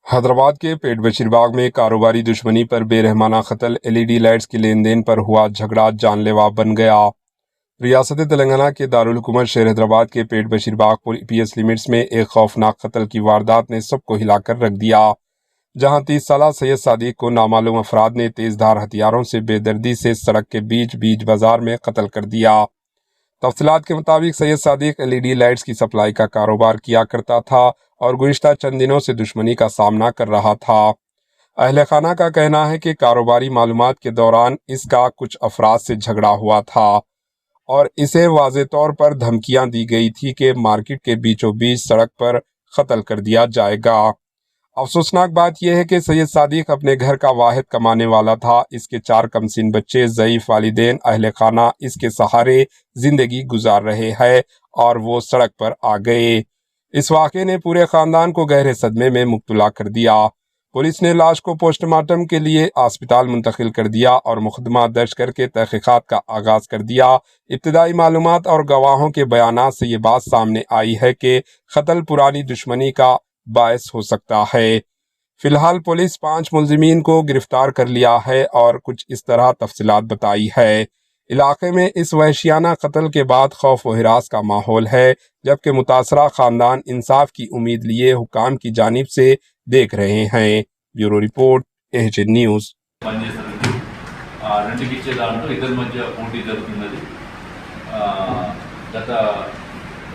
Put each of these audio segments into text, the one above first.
हैदराबाद के पेट बशीरबाग में कारोबारी दुश्मनी पर बेरहमाना कत्ल, एलईडी लाइट्स की लेन देन पर हुआ झगड़ा जानलेवा बन गया। रियासत तेलंगाना के दारुल हुकूमत शहर हैदराबाद के पेट बशीरबाग पीएस लिमिट्स में एक खौफनाक कत्ल की वारदात ने सबको हिलाकर रख दिया, जहां 30 साला सैयद सादिक को नामालूम अफराद ने तेजधार हथियारों से बेदर्दी से सड़क के बीच बाजार में कत्ल कर दिया। तफसीलात के मुताबिक सैयद सादिक एलईडी लाइट्स की सप्लाई का कारोबार किया करता था और गुज़िश्ता चंद दिनों से दुश्मनी का सामना कर रहा था। अहले खाना का कहना है कि कारोबारी मालूमात के दौरान इसका कुछ अफराद से झगड़ा हुआ था और इसे वाज़े तौर पर धमकियां दी गई थी कि मार्केट के बीचों बीच सड़क पर कत्ल कर दिया जाएगा। अफसोसनाक बात यह है कि सैयद सादिक अपने घर का वाहिद कमाने वाला था। इसके 4 कमसिन बच्चे, ज़ईफ़ वालिदैन, अहले खाना इसके सहारे जिंदगी गुजार रहे हैं और वो सड़क पर आ गए। इस वाक़े ने पूरे ख़ानदान को गहरे सदमे में मुब्तला कर दिया। पुलिस ने लाश को पोस्टमार्टम के लिए अस्पताल मुंतकिल कर दिया और मुकदमा दर्ज करके तहक़ीक़ात का आगाज़ कर दिया। इब्तिदाई मालूमात और गवाहों के बयानात से ये बात सामने आई है कि कत्ल पुरानी दुश्मनी का बायस हो सकता है। फिलहाल पुलिस 5 मुलजिमीन को गिरफ्तार कर लिया है और कुछ इस तरह तफसीलात बताई है। इलाके में इस वहशियाना कत्ल के बाद खौफ व हिरास का माहौल है, जबकि मुतासरा ख़ानदान इंसाफ की उम्मीद लिए हुकाम की जानिब से देख रहे हैं। Bureau report, HN news. గత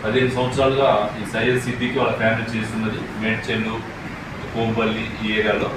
15 సంవత్సరాలుగా ఈ సయ్యద్ సిద్దికి వాళ్ళ ఫ్యామిలీ చేస్తున్నది మేడ్చెల్లు, కోంపల్లి ఈ ఏరియాలో